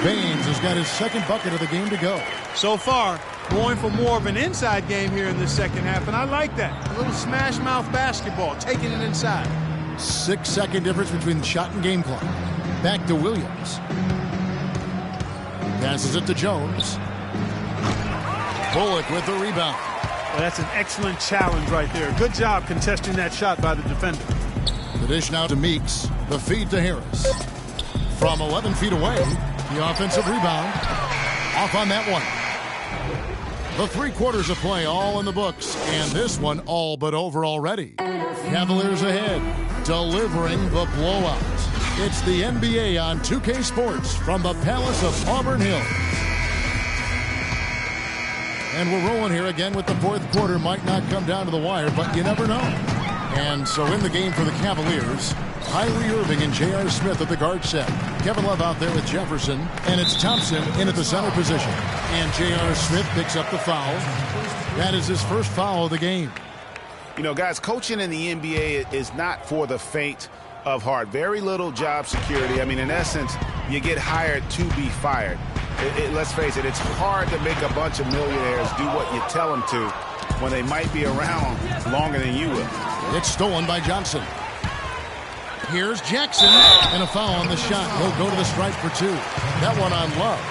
Baines has got his second bucket of the game to go. So far, going for more of an inside game here in the second half, and I like that. A little smash mouth basketball, taking it inside. 6-second difference between the shot and game clock. Back to Williams. Passes it to Jones. Bullock with the rebound. Well, that's an excellent challenge right there. Good job contesting that shot by the defender. The dish now to Meeks. The feed to Harris. From 11 feet away, the offensive rebound. Off on that one. The 3 quarters of play all in the books, and this one all but over already. Cavaliers ahead, delivering the blowout. It's the NBA on 2K Sports from the Palace of Auburn Hills. And we're rolling here again with the 4th quarter. Might not come down to the wire, but you never know. And so in the game for the Cavaliers, Kyrie Irving and J.R. Smith at the guard set. Kevin Love out there with Jefferson. And it's Thompson in at the center position. And J.R. Smith picks up the foul. That is his first foul of the game. You know, guys, coaching in the NBA is not for the faint of heart. Very little job security. I mean, in essence, you get hired to be fired. Let's face it, it's hard to make a bunch of millionaires do what you tell them to when they might be around longer than you will. It's stolen by Johnson. Here's Jackson, and a foul on the shot. He'll go to the stripe for 2. That one on Love.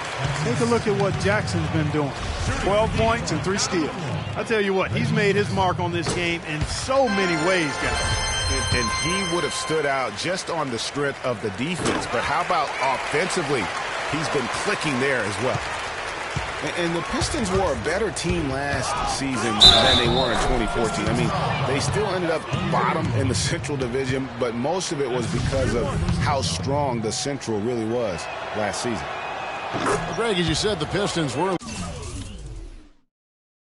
Take a look at what Jackson's been doing. 12 points and 3 steals. I'll tell you what, he's made his mark on this game in so many ways, guys. And he would have stood out just on the strength of the defense. But how about offensively? He's been clicking there as well. And the Pistons were a better team last season than they were in 2014. I mean, they still ended up bottom in the Central Division, but most of it was because of how strong the Central really was last season. Well, Greg, as you said, the Pistons were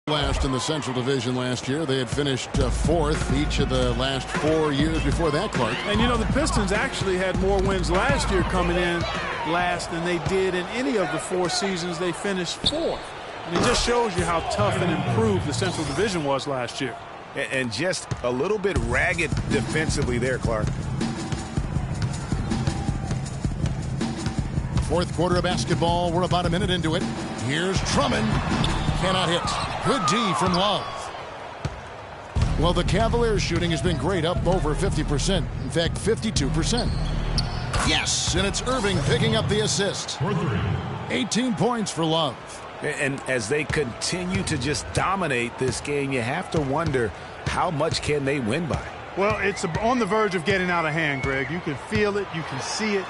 last in the Central Division last year. They had finished 4th each of the last 4 years before that, Clark. And, you know, the Pistons actually had more wins last year coming in last than they did in any of the 4 seasons they finished 4th. And it just shows you how tough and improved the Central Division was last year. And just a little bit ragged defensively there, Clark. 4th quarter of basketball. We're about a minute into it. Here's Drummond. Cannot hit. Good D from Love. Well, the Cavaliers shooting has been great, up over 50%. In fact, 52%. Yes, and it's Irving picking up the assist. 18 points for Love. And as they continue to just dominate this game, you have to wonder how much can they win by. Well, it's on the verge of getting out of hand, Greg. You can feel it. You can see it.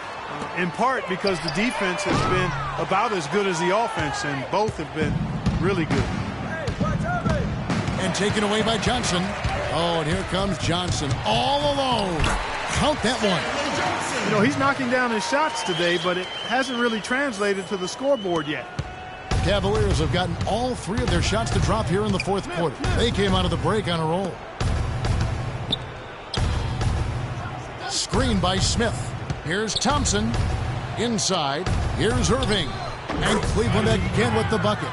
In part because the defense has been about as good as the offense, and both have been really good. And taken away by Johnson. Oh, and here comes Johnson all alone. Count that one. You know, he's knocking down his shots today, but it hasn't really translated to the scoreboard yet. Cavaliers have gotten all 3 of their shots to drop here in the 4th quarter. They came out of the break on a roll. Screen by Smith. Here's Thompson. Inside. Here's Irving. And Cleveland again with the bucket.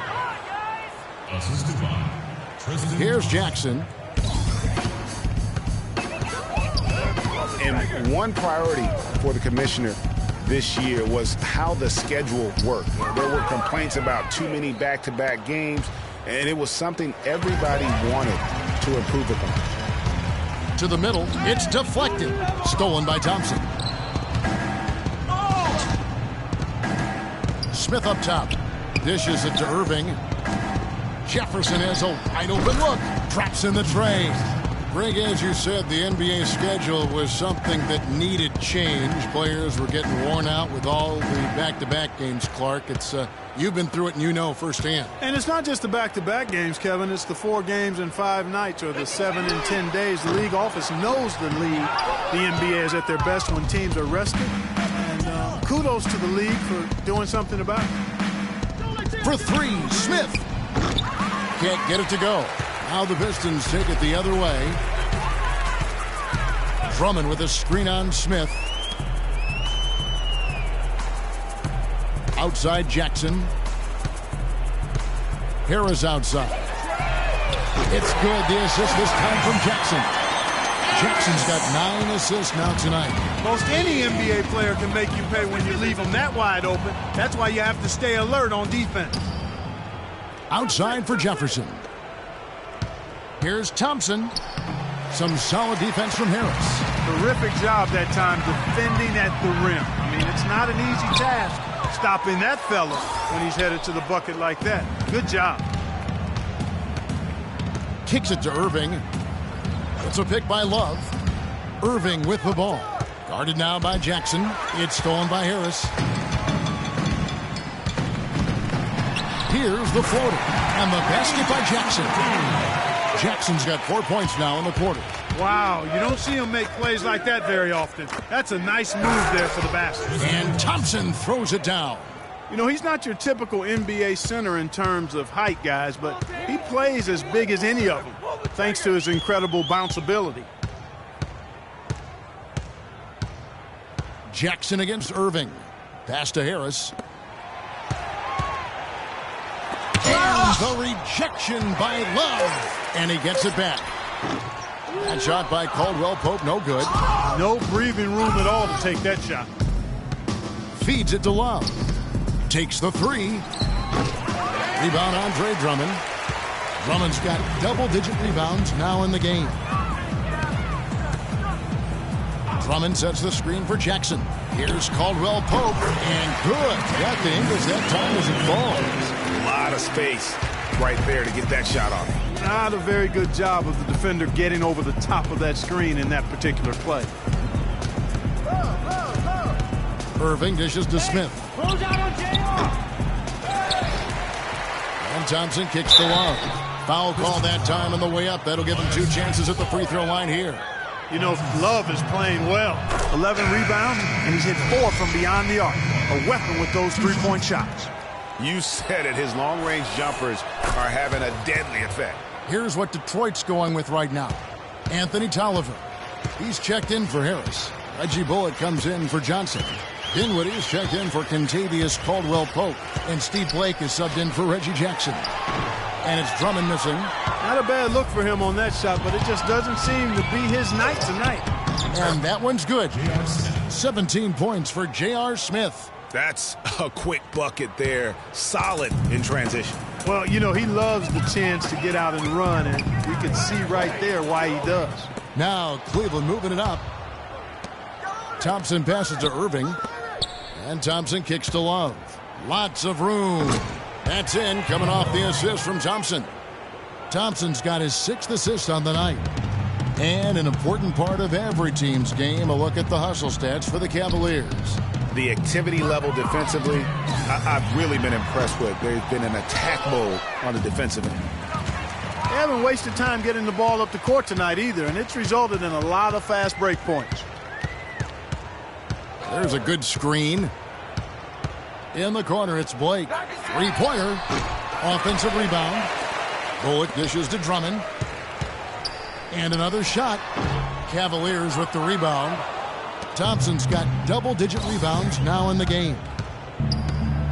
Here's Jackson. And one priority for the commissioner this year was how the schedule worked. There were complaints about too many back-to-back games, and it was something everybody wanted to improve upon. To the middle. It's deflected. Stolen by Thompson. Smith up top. Dishes it to Irving. Jefferson has a wide open look. Drops in the tray. Greg, as you said, the NBA schedule was something that needed change. Players were getting worn out with all the back-to-back games, Clark. It's you've been through it and you know firsthand. And it's not just the back-to-back games, Kevin. It's the 4 games in 5 nights or the 7 and 10 days. The league office knows the NBA is at their best when teams are rested. And kudos to the league for doing something about it. For 3, Smith. Can't get it to go. Now the Pistons take it the other way. Drummond with a screen on Smith. Outside Jackson. Harris outside. It's good. The assist this time from Jackson. Jackson's got 9 assists now tonight. Most any NBA player can make you pay when you leave them that wide open. That's why you have to stay alert on defense. Outside for Jefferson. Here's Thompson. Some solid defense from Harris. Terrific job that time defending at the rim. I mean, it's not an easy task stopping that fella when he's headed to the bucket like that. Good job. Kicks it to Irving. It's a pick by Love. Irving with the ball. Guarded now by Jackson. It's stolen by Harris. Here's the floater. And the basket by Jackson. Jackson's got 4 points now in the quarter. Wow, you don't see him make plays like that very often. That's a nice move there for the basket. And Thompson throws it down. You know, he's not your typical NBA center in terms of height, guys, but he plays as big as any of them, thanks to his incredible bounce ability. Jackson against Irving. Pass to Harris. And the rejection by Love. And he gets it back. That shot by Caldwell Pope, no good. No breathing room at all to take that shot. Feeds it to Love. Takes the three. Rebound Andre Drummond. Drummond's got double-digit rebounds now in the game. Drummond sets the screen for Jackson. Here's Caldwell Pope, and good. Got the Ingles that time as it falls. A lot of space right there to get that shot off. Not a very good job of the defender getting over the top of that screen in that particular play. Irving dishes to Smith. Close out on JR. And Thompson kicks to Love. Foul call that time on the way up. That'll give him 2 chances at the free throw line here. You know, Love is playing well. 11 rebounds, and he's hit 4 from beyond the arc. A weapon with those three-point shots. You said it. His long-range jumpers are having a deadly effect. Here's what Detroit's going with right now. Anthony Tolliver. He's checked in for Harris. Reggie Bullock comes in for Johnson. Dinwiddie's checked in for Kentavious Caldwell-Pope. And Steve Blake is subbed in for Reggie Jackson. And it's Drummond missing. Not a bad look for him on that shot, but it just doesn't seem to be his night tonight. And that one's good. 17 points for J.R. Smith. That's a quick bucket there. Solid in transition. Well, you know, he loves the chance to get out and run, and we can see right there why he does. Now Cleveland moving it up. Thompson passes to Irving. And Thompson kicks to Love. Lots of room. That's in, coming off the assist from Thompson. Thompson's got his 6th assist on the night. And an important part of every team's game, a look at the hustle stats for the Cavaliers. The activity level defensively, I've really been impressed with. There's been an attack mode on the defensive end. They haven't wasted time getting the ball up the court tonight either, and it's resulted in a lot of fast break points. There's a good screen. In the corner, it's Blake. Three-pointer. Offensive rebound. Bullock dishes to Drummond. And another shot. Cavaliers with the rebound. Thompson's got double-digit rebounds now in the game.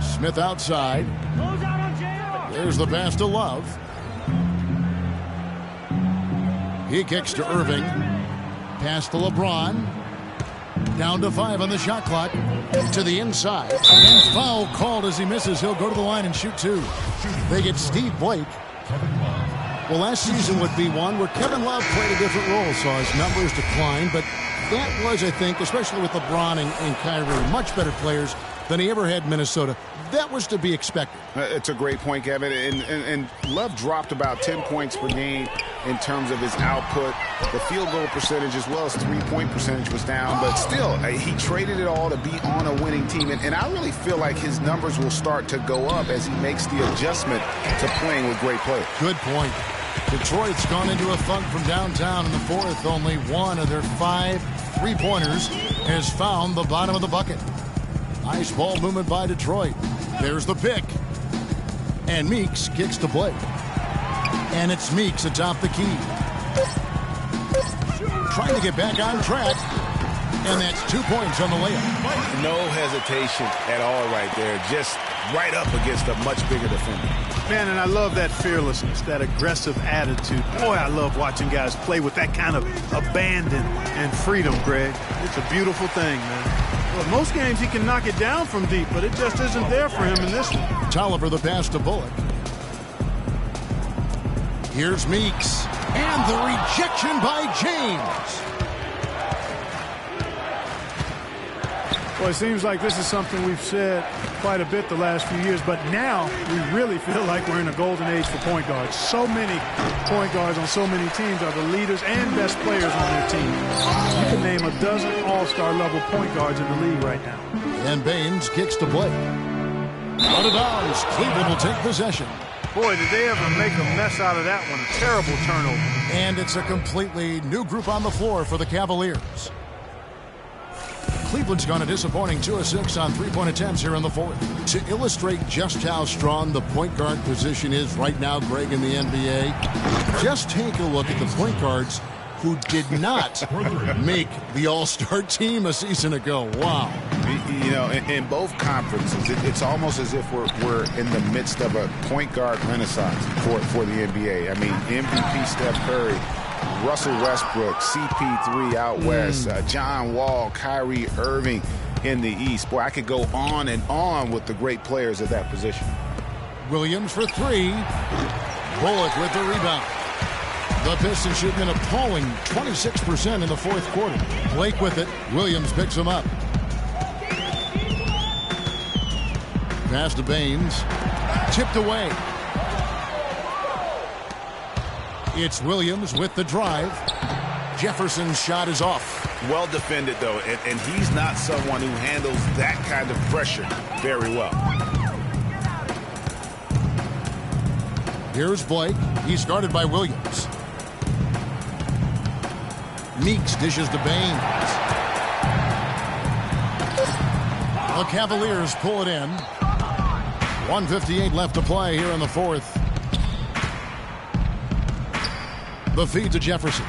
Smith outside. Close out on JR. There's the pass to Love. He kicks to Irving. Pass to LeBron. Down to 5 on the shot clock. To the inside. And foul called as he misses. He'll go to the line and shoot 2. They get Steve Blake. Well, last season would be one where Kevin Love played a different role, saw his numbers decline, but that was, I think, especially with LeBron and Kyrie, much better players than he ever had in Minnesota. That was to be expected. It's a great point, Kevin. And Love dropped about 10 points per game in terms of his output. The field goal percentage as well as three-point percentage was down. But still, he traded it all to be on a winning team. And I really feel like his numbers will start to go up as he makes the adjustment to playing with great players. Good point. Detroit's gone into a funk from downtown in the 4th. Only one of their 5 three-pointers has found the bottom of the bucket. Nice ball movement by Detroit. There's the pick. And Meeks kicks to Blake. And it's Meeks atop the key. Trying to get back on track. And that's 2 points on the layup. No hesitation at all right there. Just right up against a much bigger defender. Man, and I love that fearlessness, that aggressive attitude. Boy, I love watching guys play with that kind of abandon and freedom, Greg. It's a beautiful thing, man. Well, most games he can knock it down from deep, but it just isn't there for him in this one. Tolliver the pass to Bullock. Here's Meeks. And the rejection by James. Well, it seems like this is something we've said quite a bit the last few years, but now we really feel like we're in a golden age for point guards. So many point guards on so many teams are the leaders and best players on their team. You can name a dozen all-star level point guards in the league right now. And Baines kicks to Blake. Out of bounds. Cleveland will take possession. Boy, did they ever make a mess out of that one. A terrible turnover. And it's a completely new group on the floor for the Cavaliers. Cleveland's gone a disappointing 2 of 6 on three-point attempts here in the fourth. To illustrate just how strong the point guard position is right now, Greg, in the NBA, just take a look at the point guards who did not make the All-Star team a season ago. Wow. You know, in both conferences, it's almost as if we're in the midst of a point guard renaissance for the NBA. I mean, MVP Steph Curry, Russell Westbrook, CP3 out west, John Wall, Kyrie Irving in the East. Boy, I could go on and on with the great players at that position. Williams for three. Bullock with the rebound. The Pistons shooting an appalling 26% in the fourth quarter. Blake with it. Williams picks him up. Pass to Baines. Tipped away. It's Williams with the drive. Jefferson's shot is off. Well defended, though, and he's not someone who handles that kind of pressure very well. Here's Blake. He's guarded by Williams. Meeks dishes to Baines. The Cavaliers pull it in. 1:58 left to play here in the fourth. The feed to Jefferson.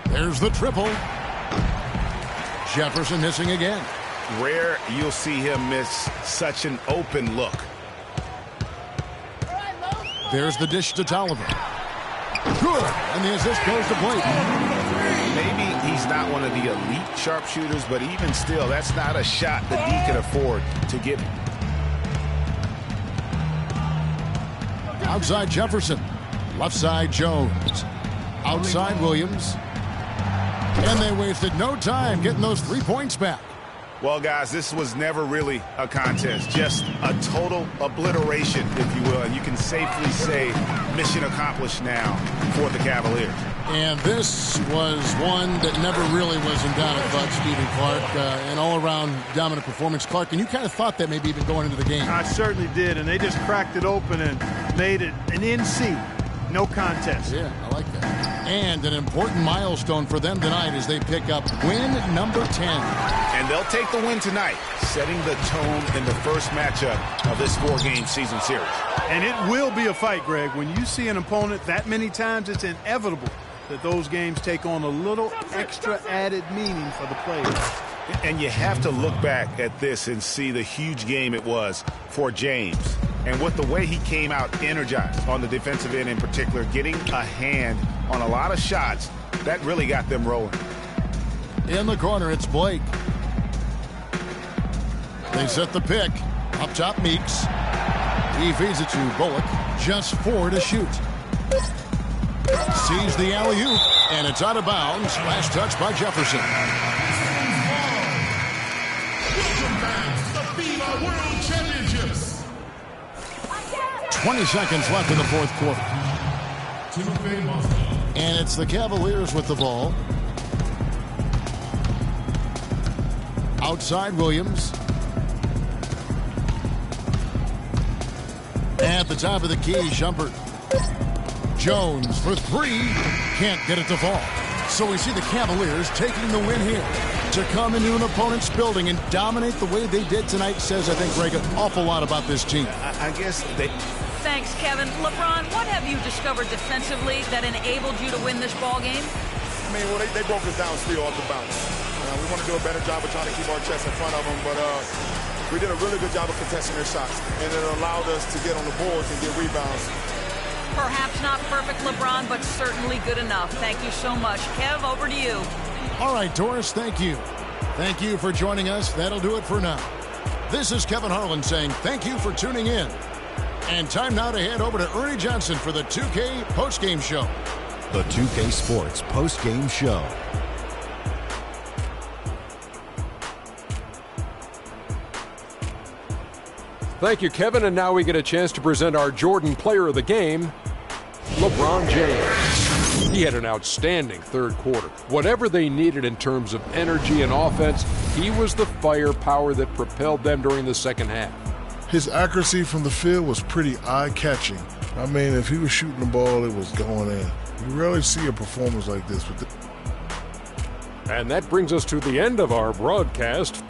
There's the triple. Jefferson missing again. Rare you'll see him miss such an open look. There's the dish to Tolliver. Good. And the assist goes to Blake. Maybe he's not one of the elite sharpshooters, but even still, that's not a shot that he can afford to give him. Outside Jefferson. Left side Jones. Outside Williams. And they wasted no time getting those 3 points back. Well, guys, this was never really a contest. Just a total obliteration, if you will. And you can safely say mission accomplished now for the Cavaliers. And this was one that never really was in doubt about Stephen Clark. An all-around dominant performance. Clark, and you kind of thought that maybe even going into the game. I certainly did, and they just cracked it open and made it an NC. No contest. Yeah, I like that. And an important milestone for them tonight as they pick up win number 10. And they'll take the win tonight, setting the tone in the first matchup of this 4-game season series. And it will be a fight, Greg. When you see an opponent that many times, it's inevitable that those games take on a little extra added meaning for the players. And you have to look back at this and see the huge game it was for James. And with the way he came out energized on the defensive end in particular, getting a hand on a lot of shots, that really got them rolling. In the corner, it's Blake. They set the pick. Up top, Meeks. He feeds it to Bullock. Just 4 to shoot. Sees the alley-oop, and it's out of bounds. Last touch by Jefferson. 20 seconds left in the fourth quarter. And it's the Cavaliers with the ball. Outside Williams. At the top of the key, Shumpert. Jones for 3. Can't get it to fall. So we see the Cavaliers taking the win here. To come into an opponent's building and dominate the way they did tonight says, I think, Greg, an awful lot about this team. I guess they... Thanks, Kevin. LeBron, what have you discovered defensively that enabled you to win this ball game? I mean, well, they broke us down still off the bounce. We want to do a better job of trying to keep our chest in front of them, but we did a really good job of contesting their shots, and it allowed us to get on the boards and get rebounds. Perhaps not perfect, LeBron, but certainly good enough. Thank you so much. Kev, over to you. All right, Doris, thank you. Thank you for joining us. That'll do it for now. This is Kevin Harlan saying thank you for tuning in. And time now to head over to Ernie Johnson for the 2K postgame show. The 2K Sports postgame show. Thank you, Kevin. And now we get a chance to present our Jordan Player of the Game, LeBron James. He had an outstanding third quarter. Whatever they needed in terms of energy and offense, he was the firepower that propelled them during the second half. His accuracy from the field was pretty eye-catching. I mean, if he was shooting the ball, it was going in. You rarely see a performance like this. And that brings us to the end of our broadcast.